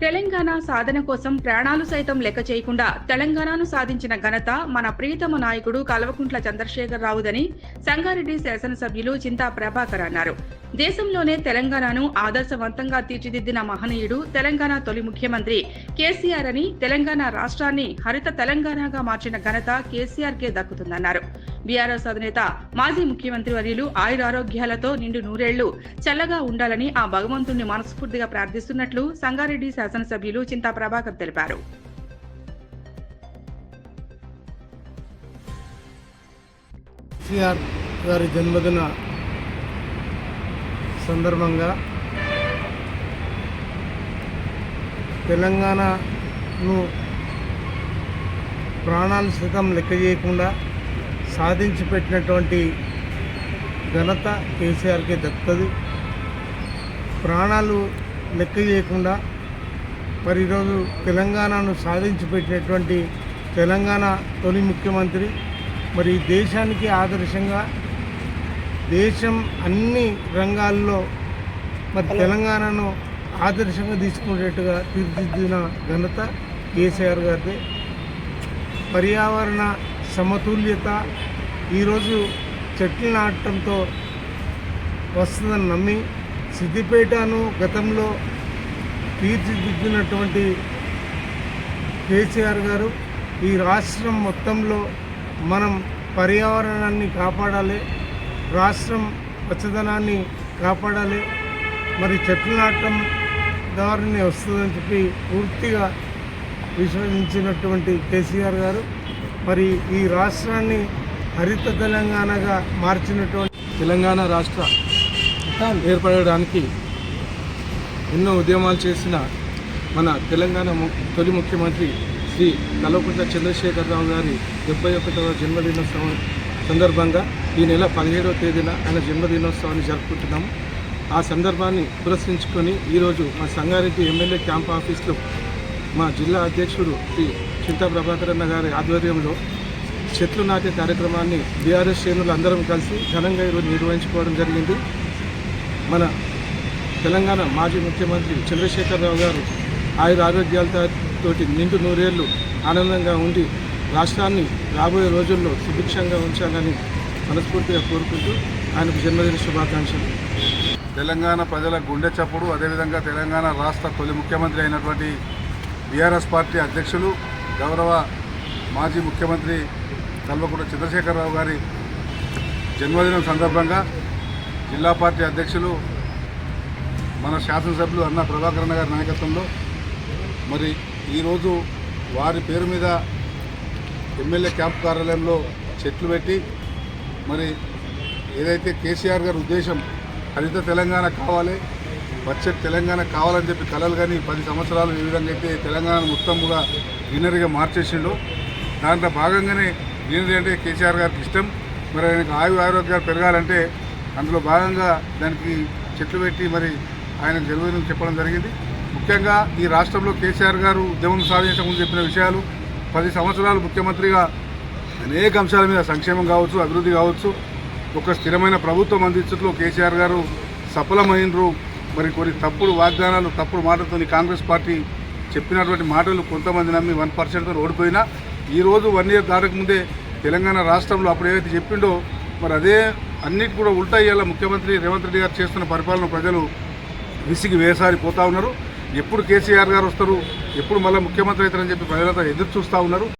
తెలంగాణ సాధన కోసం ప్రాణాలు సైతం లెక్క చేయకుండా తెలంగాణను సాధించిన ఘనత మన ప్రియతమ నాయకుడు కల్వకుంట్ల చంద్రశేఖరరావుదని సంగారెడ్డి శాసనసభ్యులు చింతా ప్రభాకర్ అన్నారు. దేశంలోనే తెలంగాణను ఆదర్శవంతంగా తీర్చిదిద్దిన మహనీయుడు తెలంగాణ తొలి ముఖ్యమంత్రి కేసీఆర్ అని, తెలంగాణ రాష్ట్రాన్ని హరిత తెలంగాణగా మార్చిన ఘనత కేసీఆర్కే దక్కుతుందన్నారు. బీఆర్ఎస్ అధినేత మాజీ ముఖ్యమంత్రి వర్యులు ఆయురారోగ్యాలతో నిండు నూరేళ్లు చల్లగా ఉండాలని ఆ భగవంతుణ్ణి మనస్ఫూర్తిగా ప్రార్థిస్తున్నట్లు సంగారెడ్డి శాసనసభ్యులు చింతా ప్రభాకర్ తెలిపారు. కేసీఆర్ గారి జన్మదిన సందర్భంగా తెలంగాణను ప్రాణాలు సైతం లెక్క చేయకుండా సాధించి పెట్టినటువంటి ఘనత కేసీఆర్కే దక్కుతుంది. ప్రాణాలు లెక్క చేయకుండా మరి ఈరోజు తెలంగాణను సాధించి పెట్టినటువంటి తెలంగాణ తొలి ముఖ్యమంత్రి, మరి దేశానికి ఆదర్శంగా దేశం అన్ని రంగాల్లో మరి తెలంగాణను ఆదర్శంగా తీసుకునేట్టుగా తీర్చిదిద్దిన ఘనత కేసీఆర్ గారిదే. పర్యావరణ సమతుల్యత ఈరోజు చెట్లు నాటడంతో వస్తుందని నమ్మి సిద్దిపేటను గతంలో తీర్చిదిద్దినటువంటి కేసీఆర్ గారు ఈ రాష్ట్రం మొత్తంలో మనం పర్యావరణాన్ని కాపాడాలి, రాష్ట్రం పచ్చదనాన్ని కాపాడాలి, మరి చెట్లు నాటడం ద్వారానే వస్తుందని చెప్పి పూర్తిగా విశ్వసించినటువంటి కేసీఆర్ గారు మరి ఈ రాష్ట్రాన్ని హరిత తెలంగాణగా మార్చినటువంటి తెలంగాణ రాష్ట్ర ఏర్పడడానికి ఎన్నో ఉద్యమాలు చేసిన మన తెలంగాణ తొలి ముఖ్యమంత్రి శ్రీ కల్వకుంట్ల చంద్రశేఖరరావు గారి 71వ జన్మదినోత్సవం సందర్భంగా ఈ నెల 17వ తేదీన ఆయన జన్మదినోత్సవాన్ని జరుపుకుంటున్నాము. ఆ సందర్భాన్ని పురస్కరించుకొని ఈరోజు మా సంగారెడ్డి ఎమ్మెల్యే క్యాంప్ ఆఫీస్లో మా జిల్లా అధ్యక్షుడు శ్రీ చింతా ప్రభాకర్ అన్న గారి ఆధ్వర్యంలో చెట్లు నాటే కార్యక్రమాన్ని బీఆర్ఎస్ శ్రేణులు అందరం కలిసి ఘనంగా ఈరోజు నిర్వహించుకోవడం జరిగింది. మన తెలంగాణ మాజీ ముఖ్యమంత్రి చంద్రశేఖరరావు గారు ఆరోగ్యాలతోటి నిండు నూరేళ్లు ఆనందంగా ఉండి రాష్ట్రాన్ని రాబోయే రోజుల్లో సుభిక్షంగా ఉంచాలని మనస్ఫూర్తిగా కోరుకుంటూ ఆయనకు జన్మదిన శుభాకాంక్షలు. తెలంగాణ ప్రజల గుండె చప్పుడు, అదేవిధంగా తెలంగాణ రాష్ట్ర తొలి ముఖ్యమంత్రి అయినటువంటి బీఆర్ఎస్ పార్టీ అధ్యక్షులు గౌరవ మాజీ ముఖ్యమంత్రి కల్వకుంట్ల చంద్రశేఖరరావు గారి జన్మదినం సందర్భంగా జిల్లా పార్టీ అధ్యక్షులు మన శాసనసభ్యులు అన్న ప్రభాకర్ అన్న గారి నాయకత్వంలో మరి ఈరోజు వారి పేరు మీద ఎమ్మెల్యే క్యాంప్ కార్యాలయంలో చెట్లు పెట్టి మరి ఏదైతే కేసీఆర్ గారి ఉద్దేశం హరిత తెలంగాణ కావాలి, బడ్జెట్ తెలంగాణ కావాలని చెప్పి కలలు కానీ 10 సంవత్సరాలు ఏ విధంగా అయితే తెలంగాణ మొత్తం కూడా గ్రీనరీగా మార్చేసిండో దాంట్లో భాగంగానే గ్రీనరీ అంటే కేసీఆర్ గారికి ఇష్టం. మరి ఆయనకు ఆరోగ్యాలు పెరగాలంటే అందులో భాగంగా దానికి చెట్లు పెట్టి మరి ఆయనకు జన్మదినం చెప్పడం జరిగింది. ముఖ్యంగా ఈ రాష్ట్రంలో కేసీఆర్ గారు ఉద్యమం సాధించకముందు చెప్పిన విషయాలు 10 సంవత్సరాలు ముఖ్యమంత్రిగా అనేక అంశాల మీద సంక్షేమం కావచ్చు, అభివృద్ధి కావచ్చు, ఒక స్థిరమైన ప్రభుత్వం అందించడంలో కేసీఆర్ గారు సఫలమైనరు. మరి కొన్ని తప్పుడు వాగ్దానాలు, తప్పుడు మాటలతో కాంగ్రెస్ పార్టీ చెప్పినటువంటి మాటలు కొంతమంది నమ్మి 1%తో ఓడిపోయినా ఈరోజు 1 ఇయర్ దాటకముందే తెలంగాణ రాష్ట్రంలో అప్పుడు ఏదైతే చెప్పిండో మరి అదే అన్నిటి కూడా ఉల్టా అయ్యేలా ముఖ్యమంత్రి రేవంత్ రెడ్డి గారు చేస్తున్న పరిపాలన ప్రజలు విసిగి వేసారిపోతూ ఉన్నారు. ఎప్పుడు కేసీఆర్ గారు వస్తారు, ఎప్పుడు మళ్ళీ ముఖ్యమంత్రి అవుతారని చెప్పి ప్రజలంతా ఎదురు చూస్తూ ఉన్నారు.